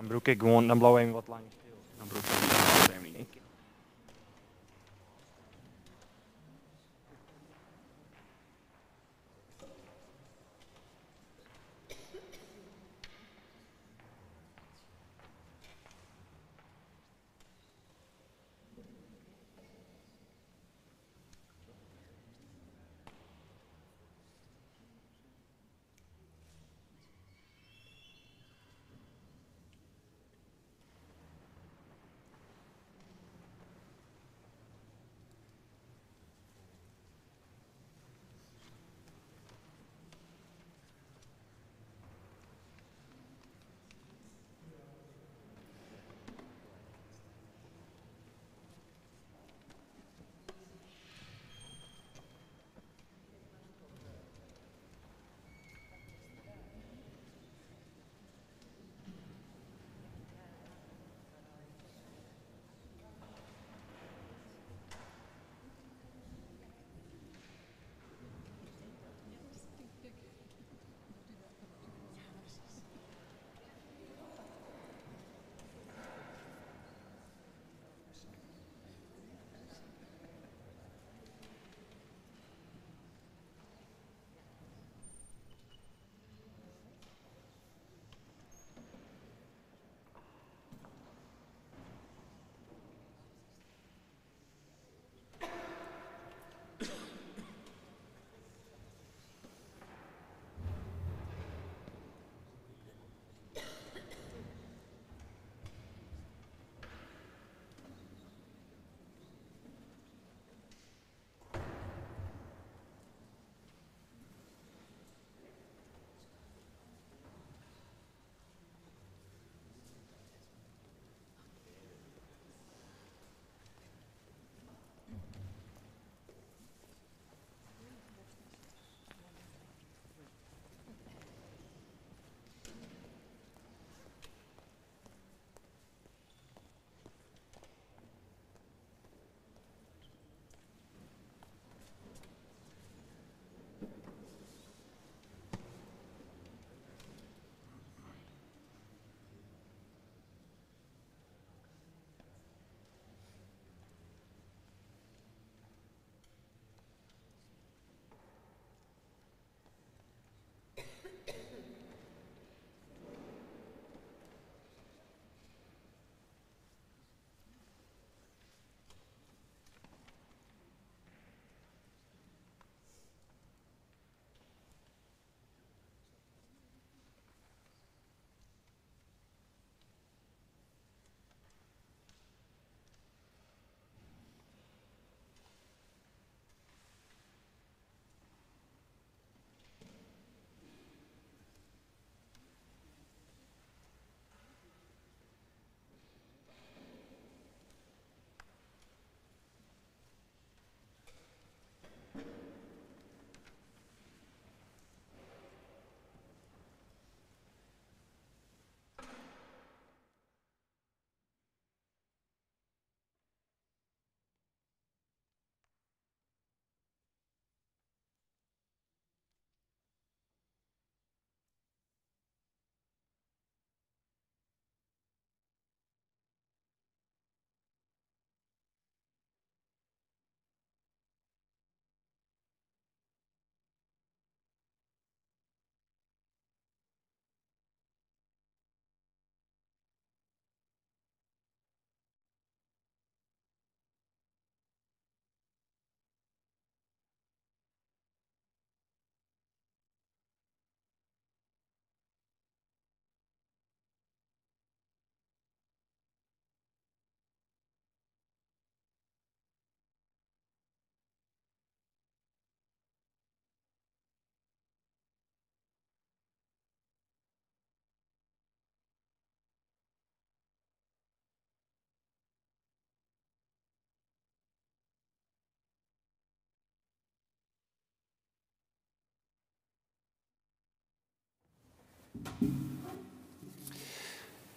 Dan broek ik gewoon, dan blauw even wat langer stil. Dan broek ik hem niet.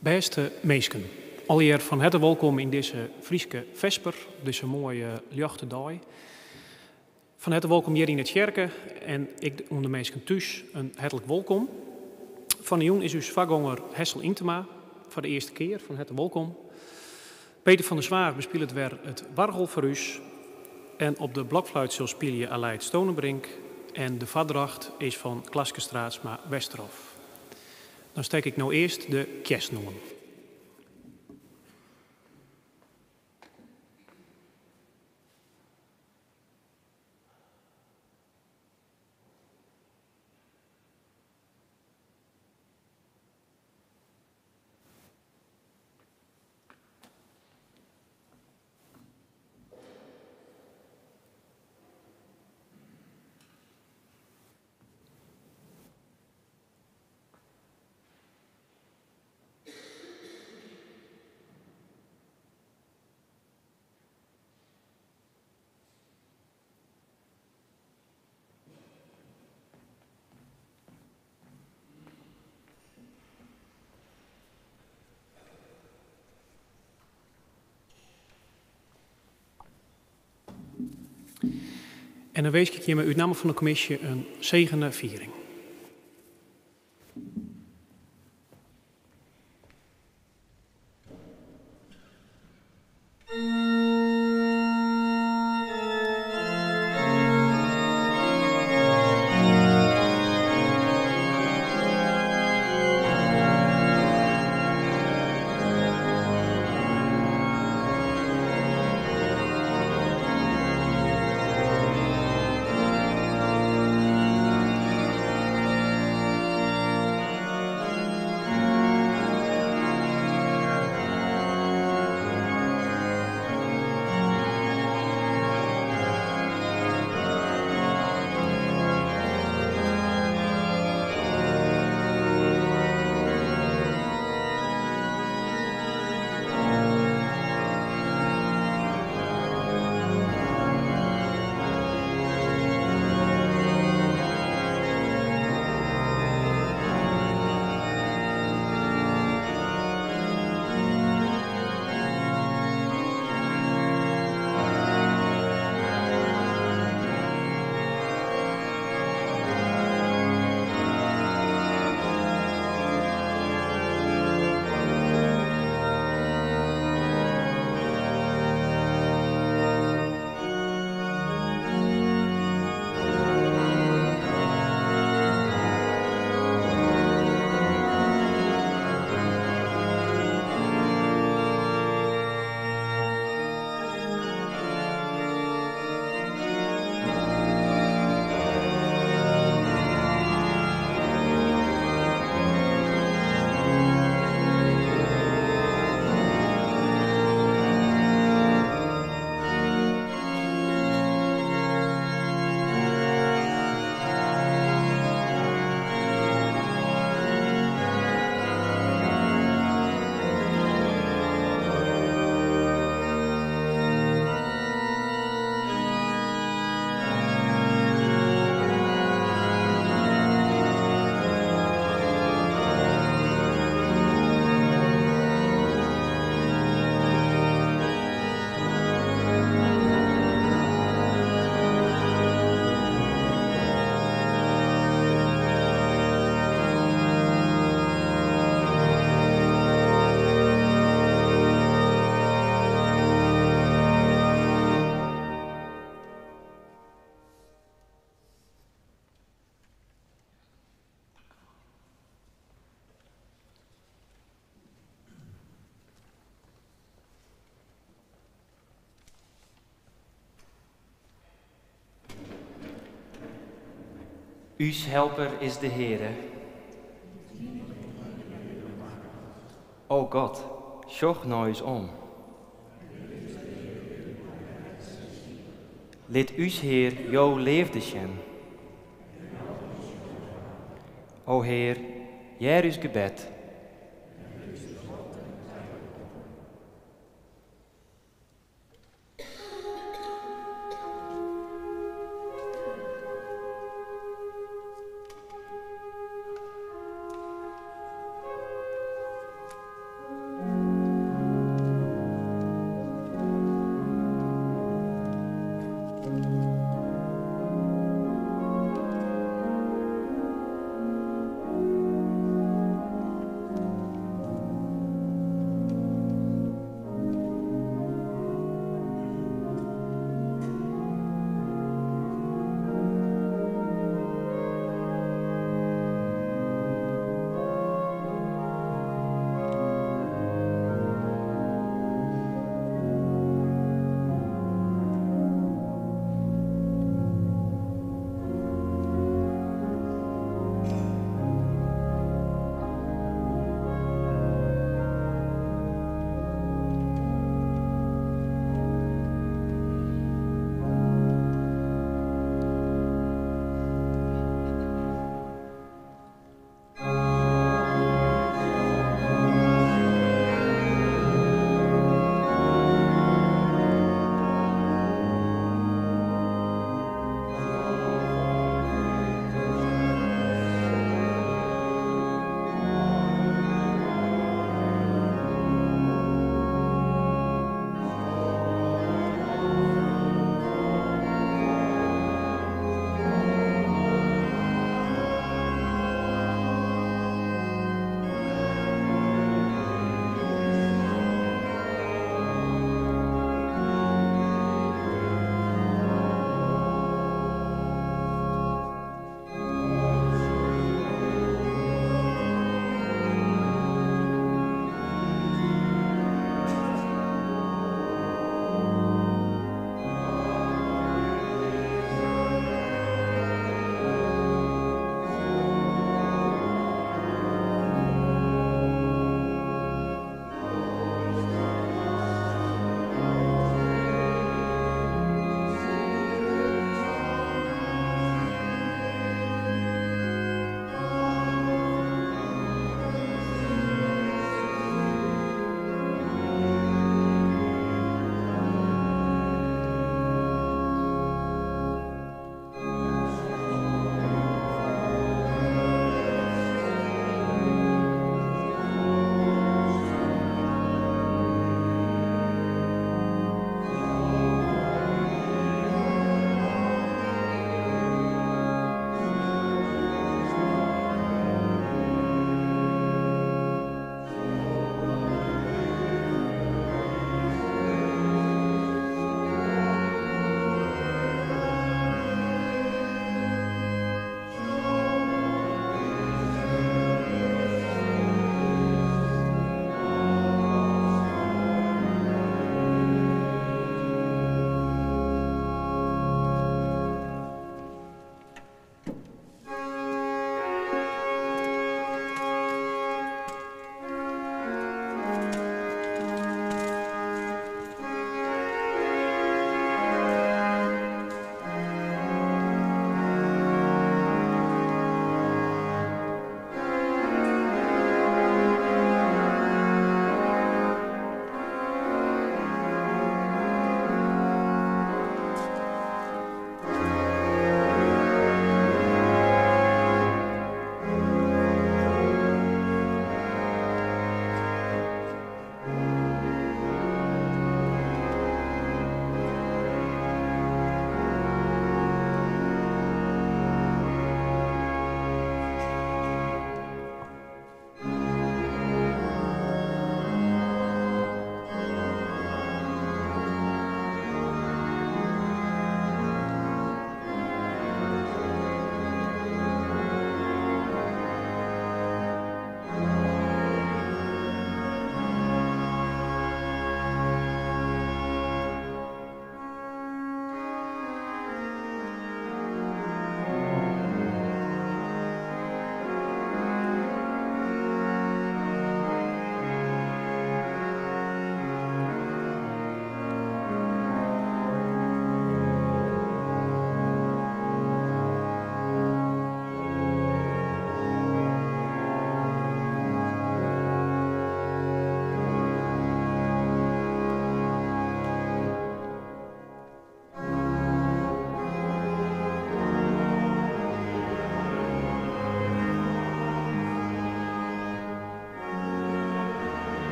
Beste meesken, allereerst van harte welkom in deze Frieske vesper, deze mooie lichte dag. Van harte welkom hier in het kerken en ik onder meesken thuis een hartelijk welkom. Van de jong is uw zwaarganger Hessel Intema voor de eerste keer, van harte welkom. Peter van der Zwaar bespeelt weer het wargel voor u en op de blokfluit zal spelen Aleid Stonenbrink en de vadracht is van Klaske Straatsma Westerhof. Dan steek ik nou eerst de kerstnoemen. En dan wees ik je met uit naam van de commissie een zegene viering. Uws helper is de Heere. O God, sjoch nou eens om. Lid Uws Heer jou leefde schem. O Heer, jij is gebed.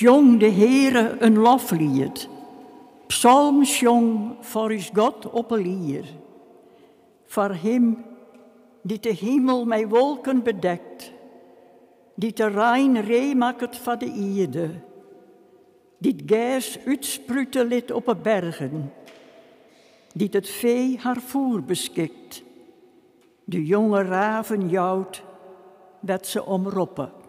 Sjong de Heere een loflied. Psalm sjong voor uw God op een lier. Voor hem die de hemel met wolken bedekt. Die de Rijn reemaakt van de Ierde. Die het gas uitspruten liet op de bergen. Die het vee haar voer beschikt. De jonge raven jouwt, dat ze omroepen.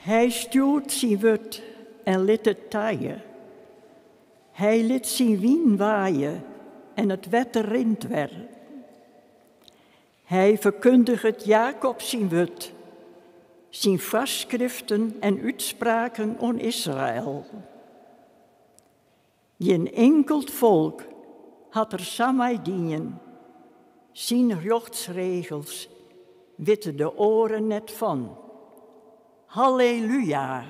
Hij stuurt zijn woord en liet het taaien. Hij liet zijn wien waaien en het wetter rint werd. Hij verkondigt het Jacob zijn woord, zijn vastschriften en uitspraken on Israël. Geen enkeld volk had er samen dienen, zijn rechtsregels witte de oren net van. Halleluja!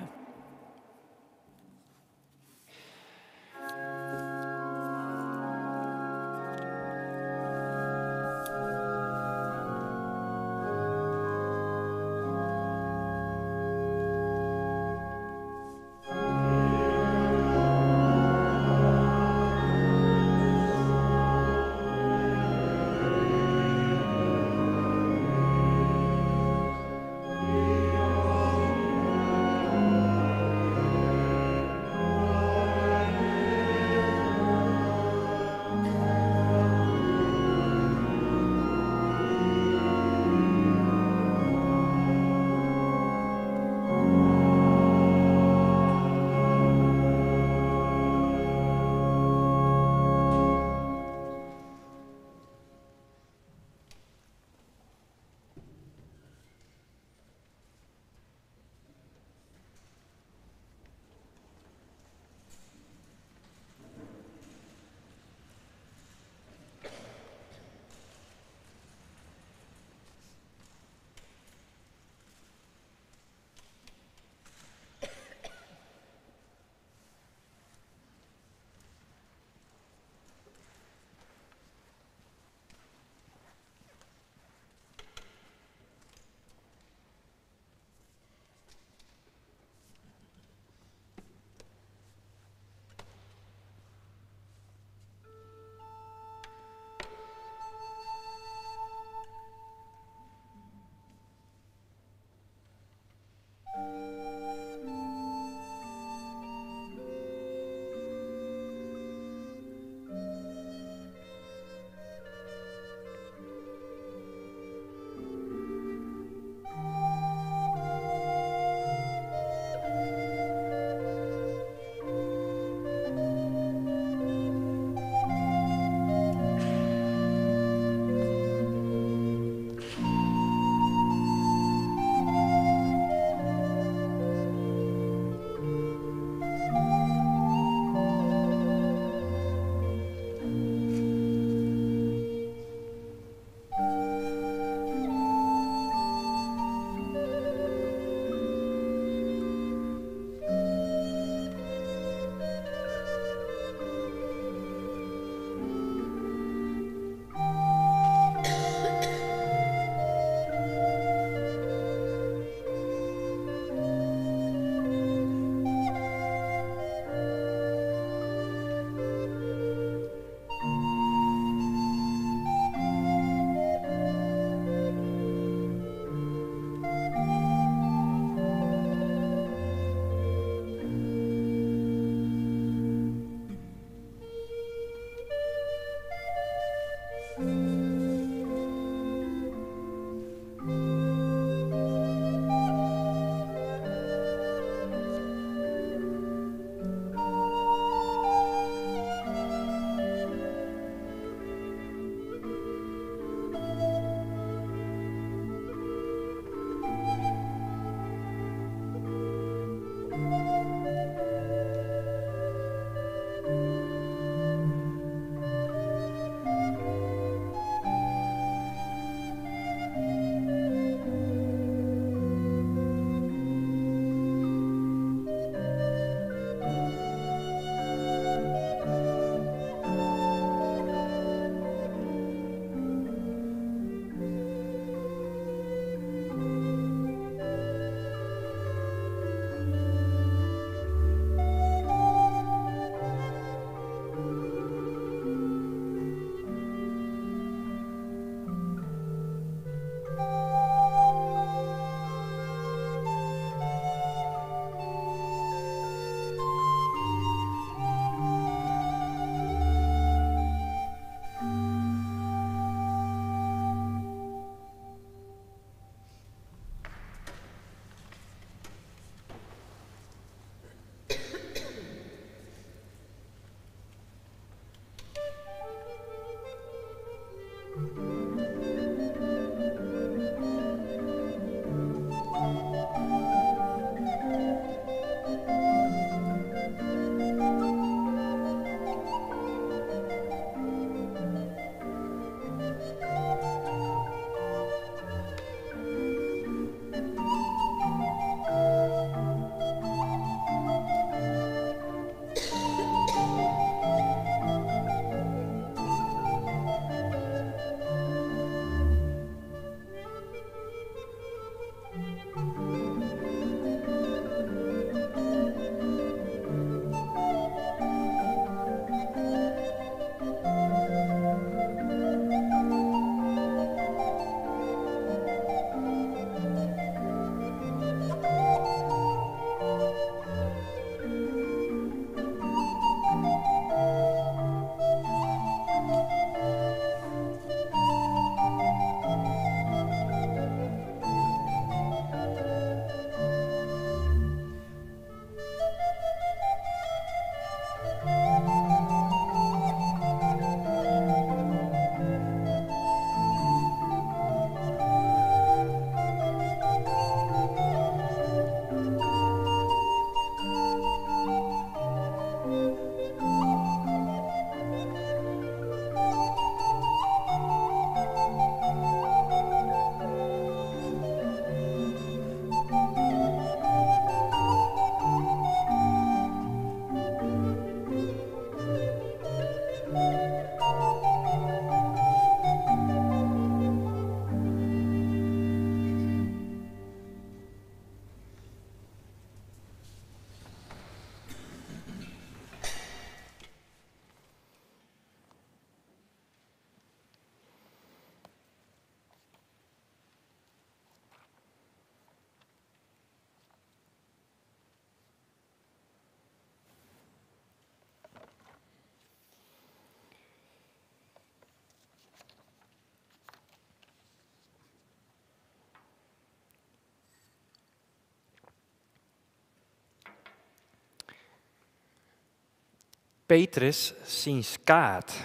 Petrus zien skaat.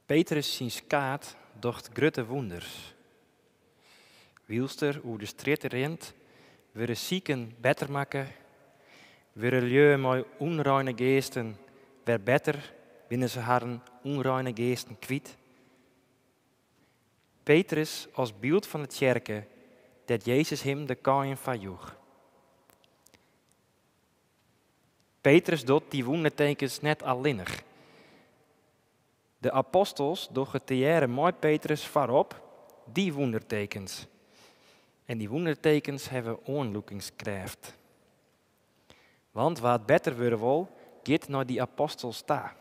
Petrus zien skaat docht grote wonders. Wielster hoe de strijd rent, weer zieken beter maken, weer lieu met onreine geesten, weer beter binnen ze haren onreine geesten kwijt. Petrus als beeld van het kerke, dat Jezus hem de kaaien van joeg. Petrus doet die wondertekens net alleenig. De apostels doch het jaren mooi Petrus voorop die wondertekens. En die wondertekens hebben oorloekingskracht. Want waar het beter worden wil, gaat naar die apostels sta.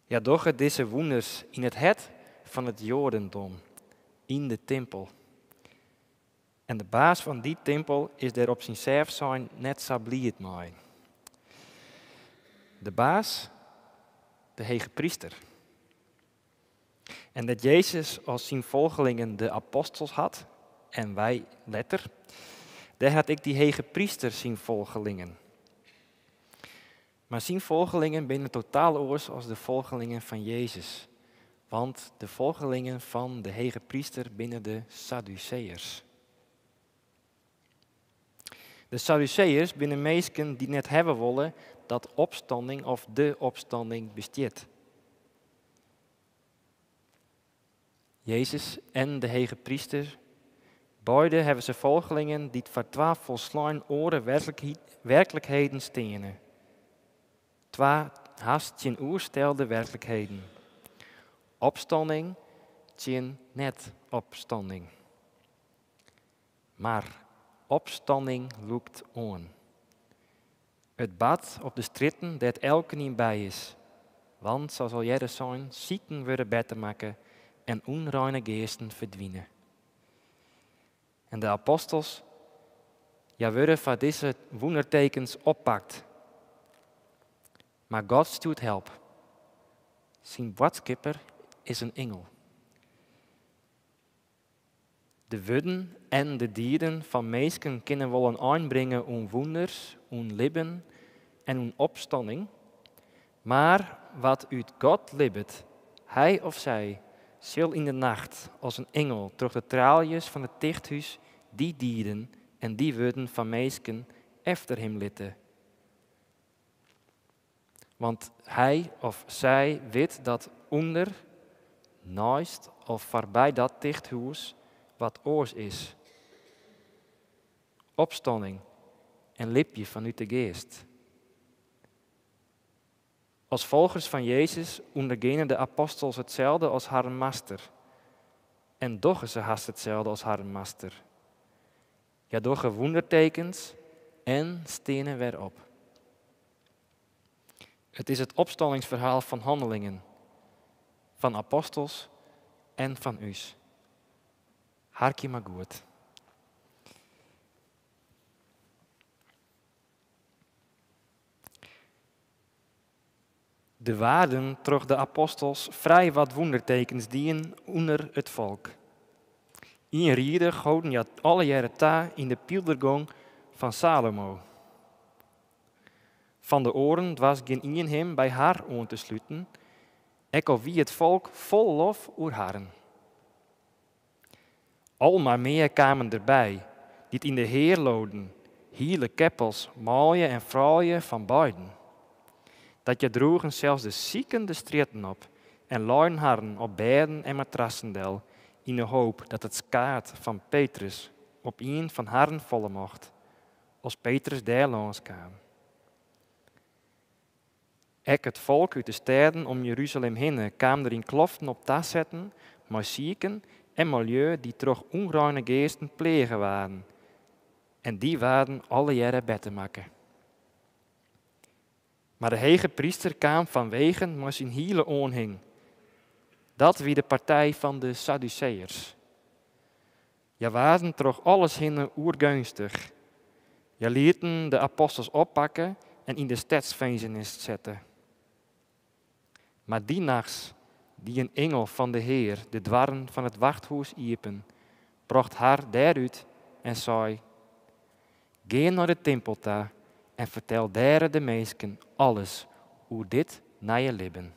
Ja, doch het deze wonders in het hart van het Jodendom, in de tempel. En de baas van die tempel is er op zichzelf zijn net zo blied mee. De baas, de hege priester. En dat Jezus als zijn volgelingen de apostels had, en wij letter, daar had ik die hege priester zijn volgelingen. Maar zijn volgelingen binnen totaal oors als de volgelingen van Jezus. Want de volgelingen van de hege priester binnen de Sadduceërs. De Sadduceërs binnen mensen die net hebben willen dat opstanding of de opstanding bestaat. Jezus en de hege priester, beide hebben ze volgelingen die voor 12 volslaan oren werkelijkheden stenen. 2 haast tien oerstelde werkelijkheden. Opstanding, tien net opstanding. Maar opstanding loekt on. Het bad op de stritten dat elke niet bij is. Want, zo zal jij zijn, zieken worden beter maken en onreine geesten verdwijnen. En de apostels, ja, worden van deze wondertekens oppakt. Maar God stuurt help. Zijn boodschapper is een engel. De woorden en de dieren van mensen kunnen willen aanbrengen om wonders, om leven en om opstanding. Maar wat uit God lebt, hij of zij, zal in de nacht als een engel door de tralies van het dichthuis die dieren en die woorden van mensen efter hem litten. Want hij of zij weet dat onder, naast of voorbij dat dichthuis wat oors is. Opstanding en lipje vanuit de geest. Als volgers van Jezus ondergenen de apostels hetzelfde als haar master. En doch ze haast hetzelfde als haar master. Ja, doch wondertekens en stenen weer op. Het is het opstandingsverhaal van Handelingen, van apostels en van us. Harkje maar goed. De waarden troch de apostels vrij wat wondertekens dienen onder het volk. In rieden goden ja alle jaren ta in de pildergong van Salomo. Van de oren was geen ien hem bij haar oor te sluiten, ek al wie het volk vol lof oer haren. Al maar meer kwamen erbij, die het in de Heer loden, hiele keppels, mooie en fraaie van beiden. Dat je droegen zelfs de zieken de stritten op en luiden haren op bedden en matrassendel, in de hoop dat het skaat van Petrus op een van haren vallen mocht, als Petrus daar langs kwam. Ek het volk uit de steden om Jeruzalem heen kwam er in kloften op tas zetten, maar zieken en milieu die toch onreine geesten plegen waren. En die waren alle jaren beter maken. Maar de hege priester kwam vanwege maar zijn hiele oonhing. Dat wie de partij van de Sadduceërs. Ja, waren toch alles hinnen oergunstig. Ja, lieten de apostels oppakken en in de stadsvenzenist zetten. Maar die nachts, die een engel van de Heer de dwarren van het wachthuis iepen, bracht haar daaruit en zei: Ga naar de tempel toe en vertel daar de mensen alles hoe dit naar je leven.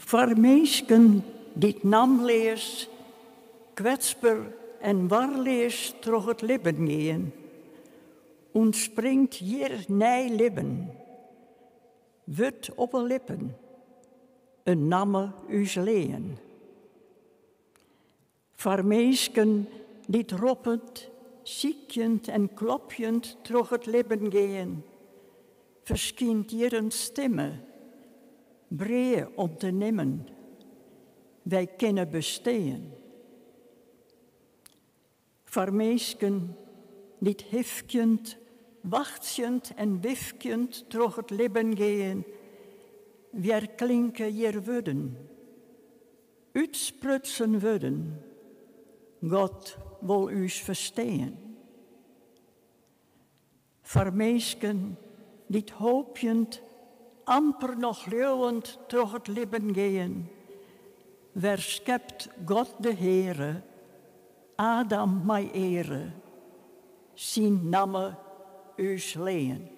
Voor mensen die namlees, kwetsbaar en warlees door het leven gaan, ontspringt hier nij lippen, wut op een lippen, een namme us leen. Voor mensen die roppend, ziekjend en klopjend door het leven gaan, verschijnt hier een stemme, breed om te nemen. Wij kunnen besteden. Voor mensen die hifkjend, wachtjend en wifkjend door het leven gaan, weer klinken hier woorden, uitsprutsen woorden. God wil us verstaan. Voor mensen die hoopjend, amper nog leeuwend door het leven gaan, verschept God de Heere, Adam mij ere, zijn namme us leen.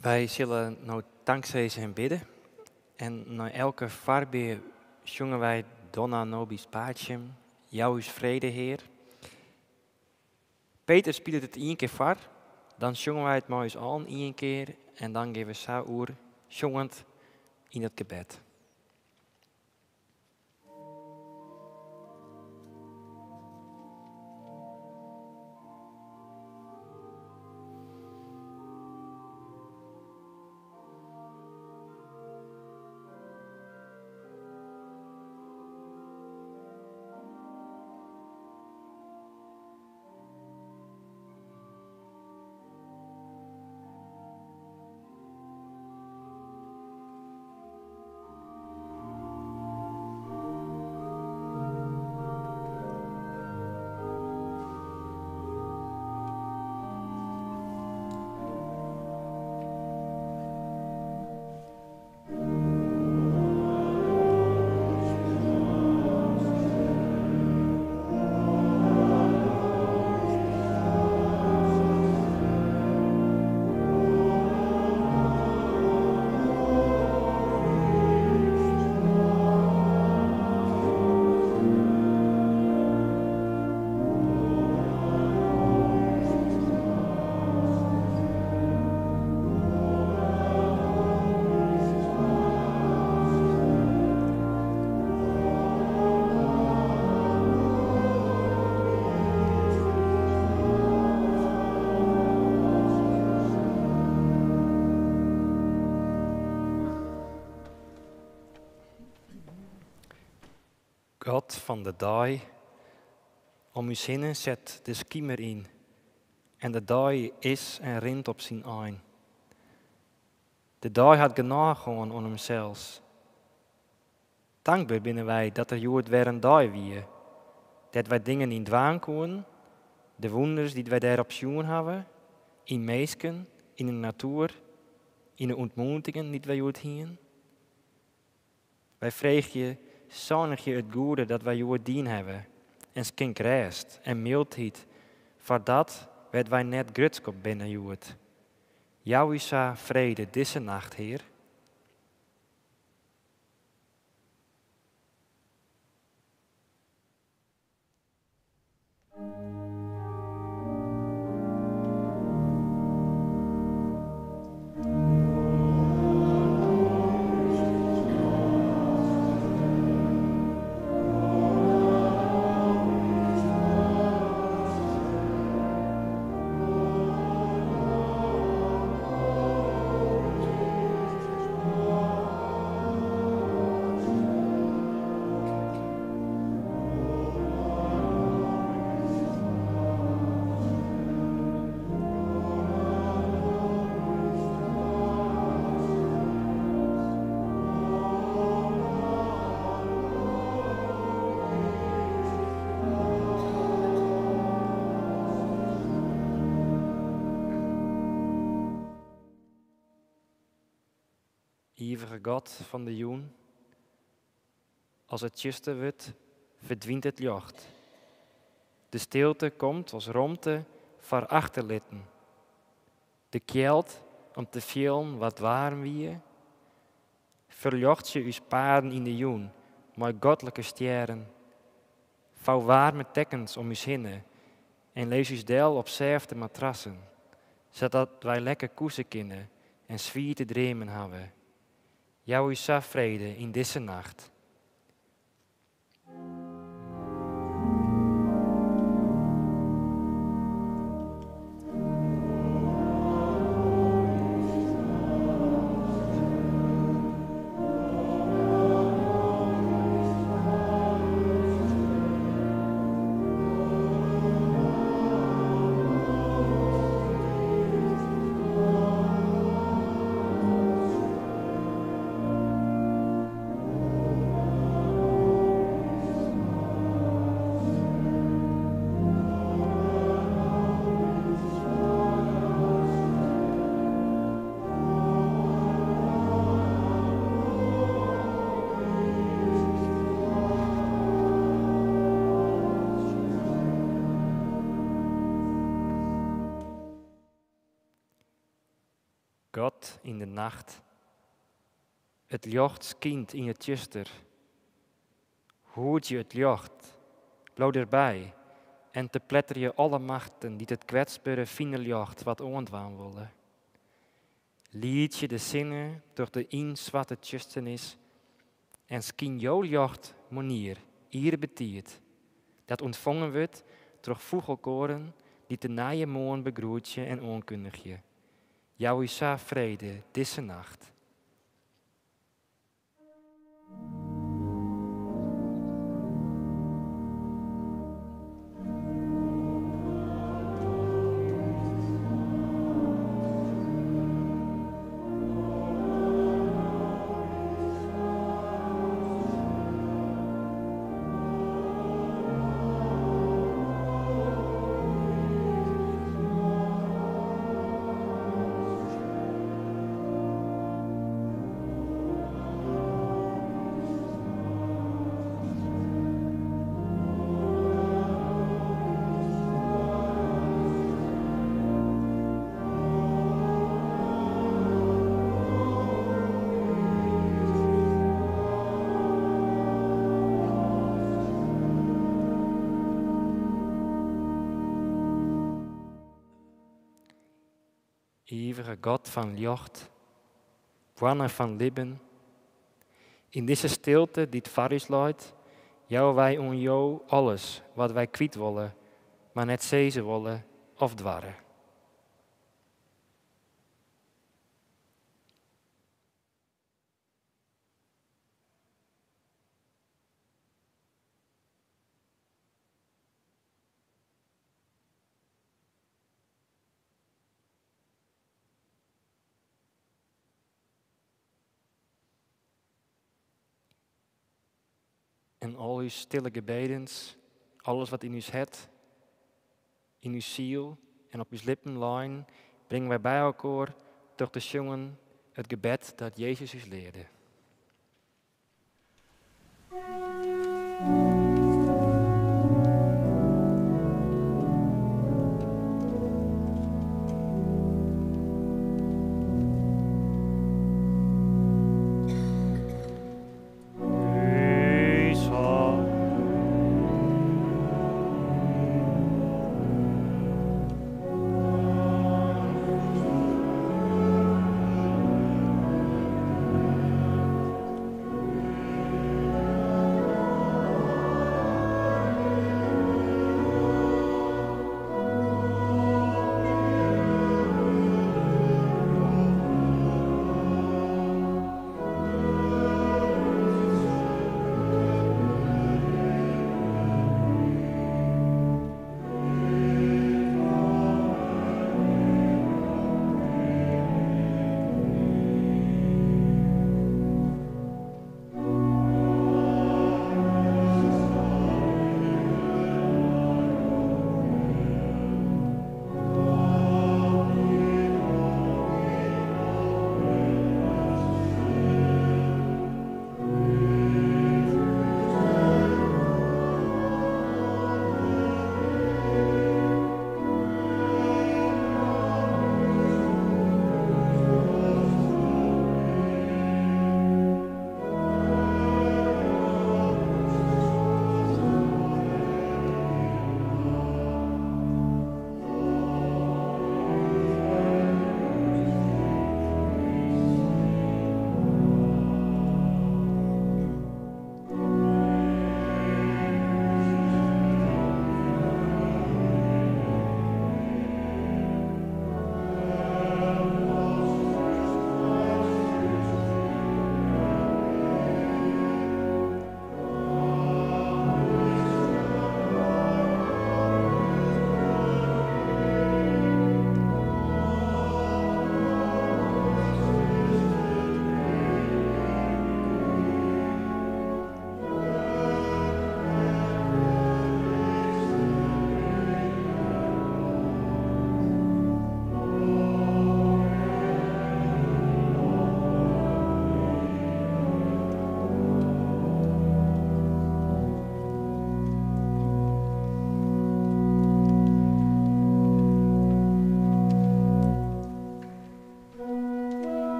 Wij zullen nou dankzij hem bidden. En na elke vaarbeer zongen wij Donna nobis pacem, jou is vrede, Heer. Peter speelt het 1 keer voor, dan zongen wij het maar eens aan 1 keer en dan geven we zo uur zongend in het gebed. God van de dag, om uw zinnen zet de schiemer in. En de dag is en rint op zijn ein. De dag had genoeg gewoon aan hemzelf. Dankbaar binnen wij dat er jood weer een dag wie. Dat wij dingen in dwaan konden, de wonders die wij daarop zien hebben, in mensen, in de natuur, in de ontmoetingen die wij jood hien. Wij vragen je, zonnig je het goede dat wij jood dien hebben, en skink rest en mildheid, voor dat werd wij net grutskop binnen jood. Jou is vrede deze nacht, Heer. Eeuwige God van de joen, als het tjuster wordt, verdwijnt het licht. De stilte komt als romte voor achterlitten. De kjeld om te vielen wat warm wie. Verjocht je uw paden in de joen, maar goddelijke sterren. Vouw warme tekens om uw zinnen en lees uw deel op zerfde matrassen, zodat wij lekker koesen kunnen en zwier te dremen hebben. Jou is vrede in deze nacht. God in de nacht. Het licht schijnt in het juster. Hoort je het licht, blauw erbij en te pletter je alle machten die het kwetsbare fine licht wat ontwaan willen. Lied je de zinnen door de inzwarte tjusternis en schijn jouw licht manier, hier betiert, dat ontvangen wordt door vogelkoren die te naaie moon begroetje en onkundig je. Jouw isa vrede deze nacht. Eeuwige God van licht, bronner van leven, in deze stilte die het varis luidt, jou wij on jou alles wat wij kwijt willen, maar net zezen willen of dwarren. En al uw stille gebedens, alles wat in uw het, in uw ziel en op uw lippen lijn, brengen wij bij elkaar door te zingen het gebed dat Jezus ons leerde.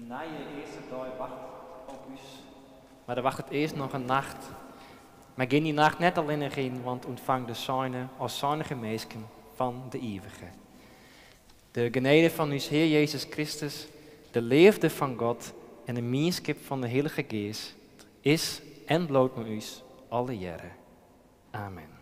nieuwe eerste dag wacht op ons. Maar er wacht het eerst nog een nacht. Maar geen die nacht net alleen in, want ontvang de zijne als zuinige meesken van de eeuwige. De genade van ons Heer Jezus Christus, de liefde van God en de gemeenschap van de Heilige Geest is en bloot met ons alle jaren. Amen.